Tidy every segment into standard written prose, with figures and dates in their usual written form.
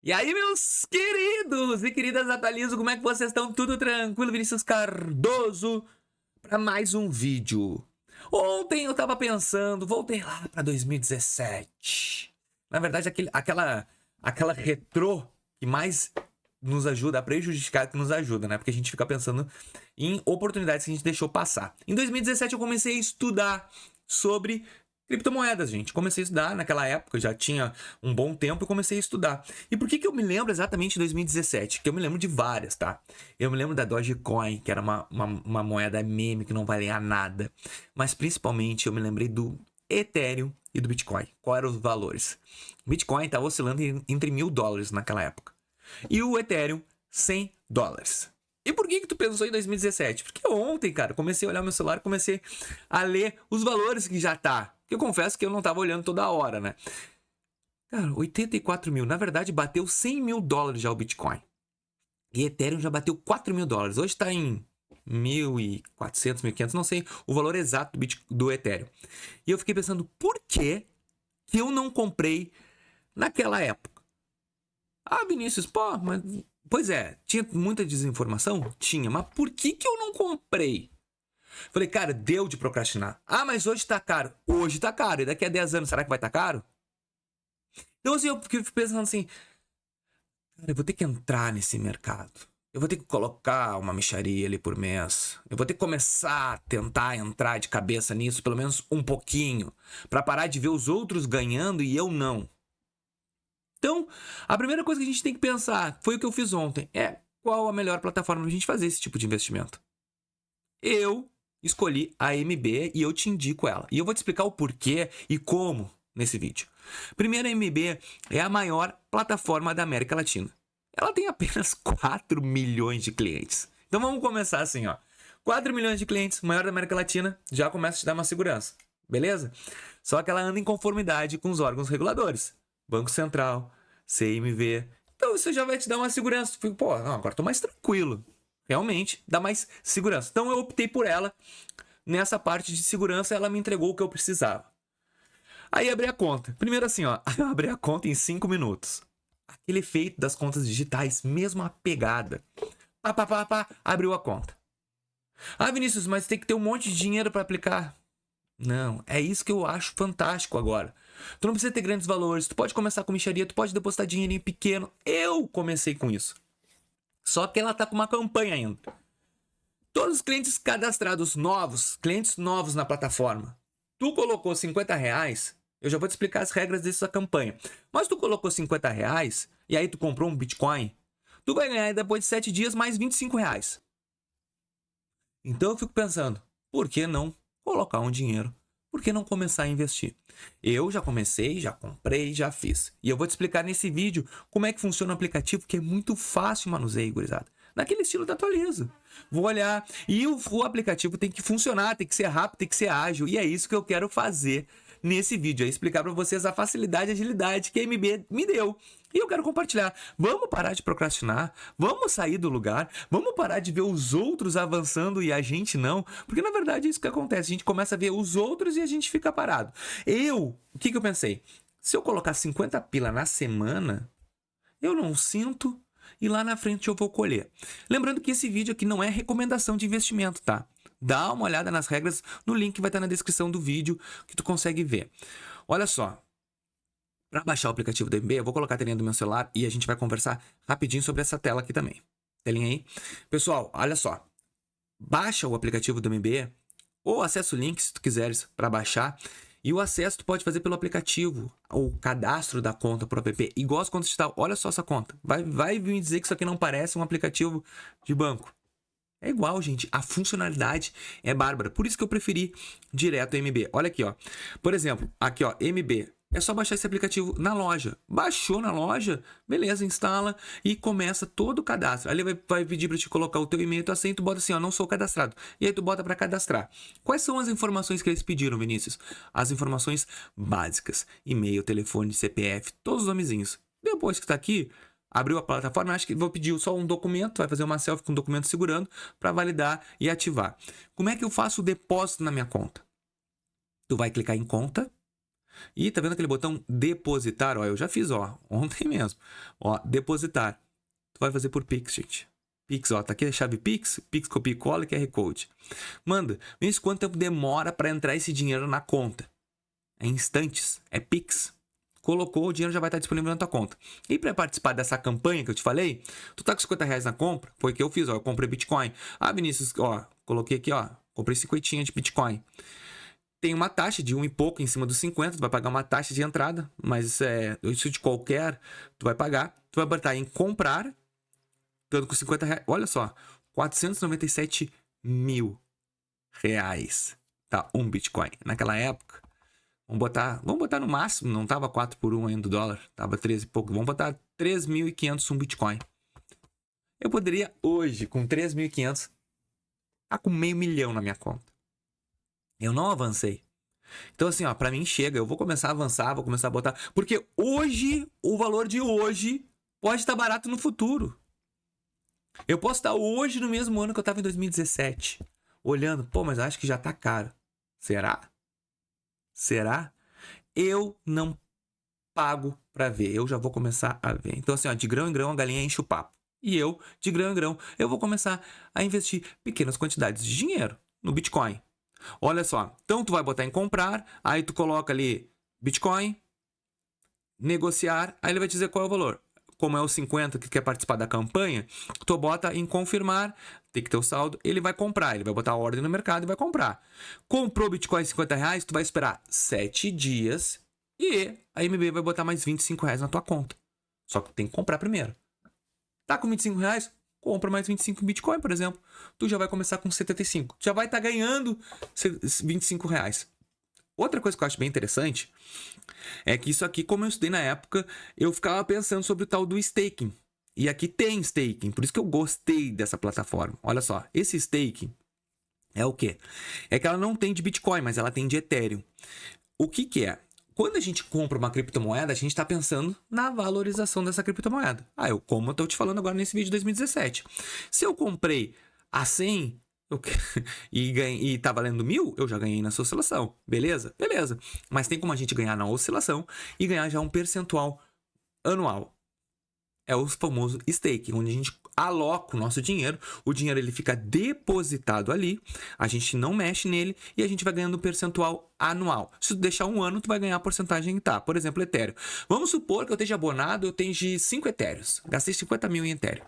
E aí, meus queridos e queridas atualizo, como é que vocês estão? Tudo tranquilo? Vinícius Cardoso para mais um vídeo. Ontem eu tava pensando, voltei lá para 2017. Na verdade, aquela retrô que mais nos ajuda, a prejudicar que nos ajuda, né? Porque a gente fica pensando em oportunidades que a gente deixou passar. Em 2017 eu comecei a estudar sobre criptomoedas, gente. Comecei a estudar naquela época, já tinha um bom tempo e comecei a estudar. E por que eu me lembro exatamente de 2017? Porque eu me lembro de várias, tá? Eu me lembro da Dogecoin, que era uma moeda meme que não valia nada. Mas principalmente eu me lembrei do Ethereum e do Bitcoin. Quais eram os valores? O Bitcoin estava oscilando entre $1.000 naquela época. E o Ethereum, $100. E por que tu pensou em 2017? Porque ontem, cara, comecei a olhar meu celular e comecei a ler os valores que já tá. Eu confesso que eu não tava olhando toda hora, né? Cara, 84 mil. Na verdade, bateu $100.000 já o Bitcoin. E Ethereum já bateu $4.000. Hoje tá em 1.400, 1.500, não sei o valor exato do Ethereum. E eu fiquei pensando, por que eu não comprei naquela época? Ah, Vinícius, pô, mas... Pois é, tinha muita desinformação? Tinha, mas por que eu não comprei? Falei, cara, deu de procrastinar. Ah, mas hoje tá caro. Hoje tá caro. E daqui a 10 anos, será que vai tá caro? Então, assim, eu fiquei pensando assim, cara, eu vou ter que entrar nesse mercado. Eu vou ter que colocar uma mixaria ali por mês. Eu vou ter que começar a tentar entrar de cabeça nisso, pelo menos um pouquinho, pra parar de ver os outros ganhando e eu não. Então, a primeira coisa que a gente tem que pensar, foi o que eu fiz ontem, é qual a melhor plataforma pra gente fazer esse tipo de investimento. Eu escolhi a MB e eu te indico ela. E eu vou te explicar o porquê e como nesse vídeo. Primeiro, a MB é a maior plataforma da América Latina. Ela tem apenas 4 milhões de clientes. Então vamos começar assim, ó. 4 milhões de clientes, maior da América Latina, já começa a te dar uma segurança. Beleza? Só que ela anda em conformidade com os órgãos reguladores. Banco Central, CMV. Então isso já vai te dar uma segurança. Pô, não, agora tô mais tranquilo. Realmente dá mais segurança. Então eu optei por ela. Nessa parte de segurança, ela me entregou o que eu precisava. Aí abri a conta. Primeiro assim, ó, eu abri a conta em 5 minutos. Aquele efeito das contas digitais, mesmo a pegada. Abriu a conta. Ah, Vinícius, mas tem que ter um monte de dinheiro para aplicar. Não, é isso que eu acho fantástico agora. Tu não precisa ter grandes valores, tu pode começar com mixaria, tu pode depositar dinheirinho pequeno. Eu comecei com isso. Só que ela tá com uma campanha ainda. Todos os clientes cadastrados novos, clientes novos na plataforma, tu colocou R$50, eu já vou te explicar as regras dessa campanha. Mas tu colocou R$50 e aí tu comprou um Bitcoin, tu vai ganhar depois de 7 dias mais R$25. Então eu fico pensando, por que não colocar um dinheiro? Por que não começar a investir? Eu já comecei, já comprei, já fiz. E eu vou te explicar nesse vídeo como é que funciona o aplicativo, que é muito fácil o manuseio, gurizada. Naquele estilo da Atualiza. Vou olhar. E o aplicativo tem que funcionar, tem que ser rápido, tem que ser ágil. E é isso que eu quero fazer nesse vídeo. É explicar para vocês a facilidade e agilidade que a MB me deu. E eu quero compartilhar. Vamos parar de procrastinar. Vamos sair do lugar. Vamos parar de ver os outros avançando e a gente não. Porque na verdade é isso que acontece. A gente começa a ver os outros e a gente fica parado. O que eu pensei? Se eu colocar 50 pila na semana, eu não sinto e lá na frente eu vou colher. Lembrando que esse vídeo aqui não é recomendação de investimento, tá? Dá uma olhada nas regras no link que vai estar na descrição do vídeo que tu consegue ver. Olha só. Para baixar o aplicativo do MB, eu vou colocar a telinha do meu celular e a gente vai conversar rapidinho sobre essa tela aqui também. Telinha aí. Pessoal, olha só. Baixa o aplicativo do MB ou acessa o link se tu quiseres para baixar. E o acesso tu pode fazer pelo aplicativo, o cadastro da conta pro app. Igual as contas digital. Olha só essa conta. Vai me dizer que isso aqui não parece um aplicativo de banco. É igual, gente. A funcionalidade é bárbara. Por isso que eu preferi direto o MB. Olha aqui, ó. Por exemplo, aqui, ó, MB. É só baixar esse aplicativo na loja. Baixou na loja, beleza, instala e começa todo o cadastro. Ali vai pedir para te colocar o teu e-mail, tu assenta, tu bota assim, ó, não sou cadastrado. E aí tu bota para cadastrar. Quais são as informações que eles pediram, Vinícius? As informações básicas. E-mail, telefone, CPF, todos os nomezinhos. Depois que tá aqui, abriu a plataforma, acho que vou pedir só um documento, vai fazer uma selfie com o documento segurando para validar e ativar. Como é que eu faço o depósito na minha conta? Tu vai clicar em conta. E tá vendo aquele botão depositar? Ó, eu já fiz, ó, ontem mesmo. Ó, depositar. Tu vai fazer por Pix, gente. Pix, ó, tá aqui a chave Pix, Pix, copia e cola e QR Code. Manda, vê quanto tempo demora para entrar esse dinheiro na conta. É instantes, é Pix. Colocou, o dinheiro já vai estar disponível na tua conta. E para participar dessa campanha que eu te falei, tu tá com 50 reais na compra, foi o que eu fiz, ó, eu comprei Bitcoin. Ah, Vinícius, ó, coloquei aqui, ó, comprei 50 de Bitcoin. Tem uma taxa de 1 e pouco em cima dos 50, tu vai pagar uma taxa de entrada, mas isso de qualquer, tu vai pagar. Tu vai botar em comprar, dando com 50 reais, olha só, 497 mil reais, tá? Um Bitcoin. Naquela época, vamos botar no máximo, não tava 4 por 1 ainda do dólar, tava 13 e pouco, vamos botar 3.500 um Bitcoin. Eu poderia hoje, com 3.500, tá com $500 mil na minha conta. Eu não avancei. Então assim, ó, pra mim chega, eu vou começar a avançar, vou começar a botar, porque hoje, o valor de hoje pode estar barato no futuro. Eu posso estar hoje no mesmo ano que eu tava em 2017, olhando, pô, mas acho que já tá caro. Será? Será? Eu não pago pra ver, eu já vou começar a ver. Então assim, ó, de grão em grão a galinha enche o papo. E eu, de grão em grão, eu vou começar a investir pequenas quantidades de dinheiro no Bitcoin. Olha só, então tu vai botar em comprar, aí tu coloca ali Bitcoin, negociar, aí ele vai te dizer qual é o valor. Como é o 50 que quer participar da campanha, tu bota em confirmar, tem que ter o saldo, ele vai comprar, ele vai botar a ordem no mercado e vai comprar. Comprou Bitcoin 50 reais, tu vai esperar 7 dias e a MB vai botar mais 25 reais na tua conta. Só que tem que comprar primeiro. Tá com 25 reais? Compra mais 25 Bitcoin, por exemplo. Tu já vai começar com 75. Já vai estar ganhando 25 reais. Outra coisa que eu acho bem interessante é que isso aqui, como eu estudei na época, eu ficava pensando sobre o tal do staking. E aqui tem staking, por isso que eu gostei dessa plataforma. Olha só, esse staking é o quê? É que ela não tem de Bitcoin, mas ela tem de Ethereum. O que que é? Quando a gente compra uma criptomoeda, a gente está pensando na valorização dessa criptomoeda. Como eu estou te falando agora nesse vídeo de 2017. Se eu comprei a 100 e tá valendo 1.000, eu já ganhei nessa oscilação. Beleza? Beleza. Mas tem como a gente ganhar na oscilação e ganhar já um percentual anual. É o famoso staking, onde a gente aloca o nosso dinheiro, o dinheiro ele fica depositado ali, a gente não mexe nele e a gente vai ganhando um percentual anual. Se tu deixar um ano, tu vai ganhar a porcentagem que tá. Por exemplo, Ethereum. Vamos supor que eu esteja abonado, eu tenho de 5 Ethereums, gastei 50 mil em Ethereum.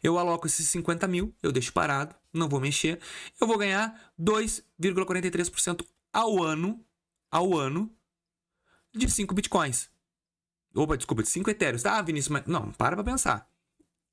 Eu aloco esses 50 mil, eu deixo parado, não vou mexer, eu vou ganhar 2,43% ao ano de 5 Bitcoins. Opa, desculpa, de 5 Ethereums. Tá, Vinícius, mas... Não, para pra pensar.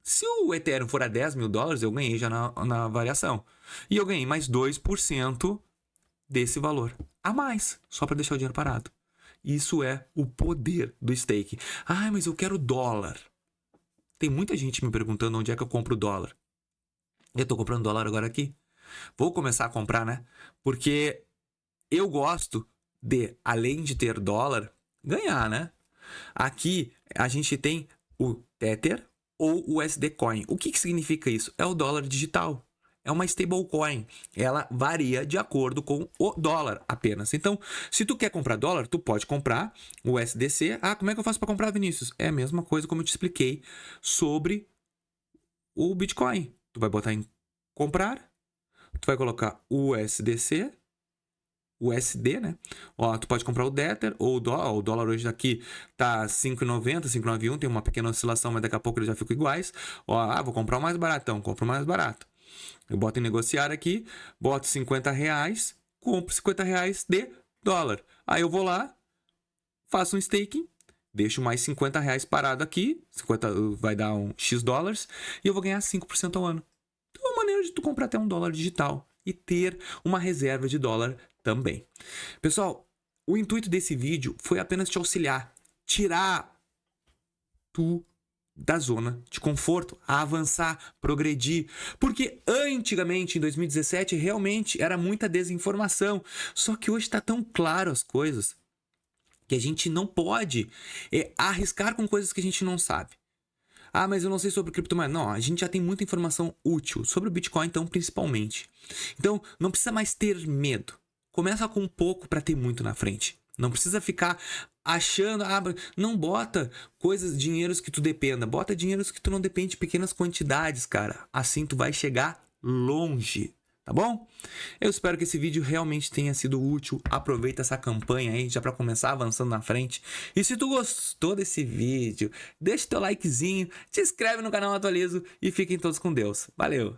Se o Ethereum for a $10 mil, eu ganhei já na variação. E eu ganhei mais 2% desse valor a mais, só para deixar o dinheiro parado. Isso é o poder do staking. Ah, mas eu quero dólar. Tem muita gente me perguntando onde é que eu compro dólar. Eu tô comprando dólar agora aqui. Vou começar a comprar, né? Porque eu gosto de, além de ter dólar, ganhar, né? Aqui a gente tem o Tether ou o USD Coin. O que significa isso? É o dólar digital. É uma stablecoin. Ela varia de acordo com o dólar apenas. Então, se tu quer comprar dólar, tu pode comprar o USDC. Ah, como é que eu faço para comprar, Vinícius? É a mesma coisa como eu te expliquei sobre o Bitcoin. Tu vai botar em comprar, tu vai colocar o USDC, USD, né? Ó, tu pode comprar o Tether ou o dólar hoje daqui tá 5,90, 5,91, tem uma pequena oscilação, mas daqui a pouco eles já ficam iguais. Ó, vou comprar o mais baratão, compro o mais barato. Eu boto em negociar aqui, boto 50 reais, compro 50 reais de dólar. Aí eu vou lá, faço um staking, deixo mais 50 reais parado aqui, 50 vai dar um X dólares, e eu vou ganhar 5% ao ano. Então é uma maneira de tu comprar até um dólar digital e ter uma reserva de dólar também. Pessoal, o intuito desse vídeo foi apenas te auxiliar, tirar tu da zona de conforto, a avançar, progredir. Porque antigamente, em 2017, realmente era muita desinformação. Só que hoje está tão claro as coisas que a gente não pode arriscar com coisas que a gente não sabe. Ah, mas eu não sei sobre criptomoeda. Não, a gente já tem muita informação útil sobre o Bitcoin, então, principalmente. Então, não precisa mais ter medo. Começa com pouco para ter muito na frente. Não precisa ficar achando, não bota coisas, dinheiros que tu dependa, bota dinheiros que tu não depende, pequenas quantidades, cara. Assim tu vai chegar longe, tá bom? Eu espero que esse vídeo realmente tenha sido útil. Aproveita essa campanha aí já para começar avançando na frente. E se tu gostou desse vídeo, deixa teu likezinho, te inscreve no canal Atualizo e fiquem todos com Deus. Valeu!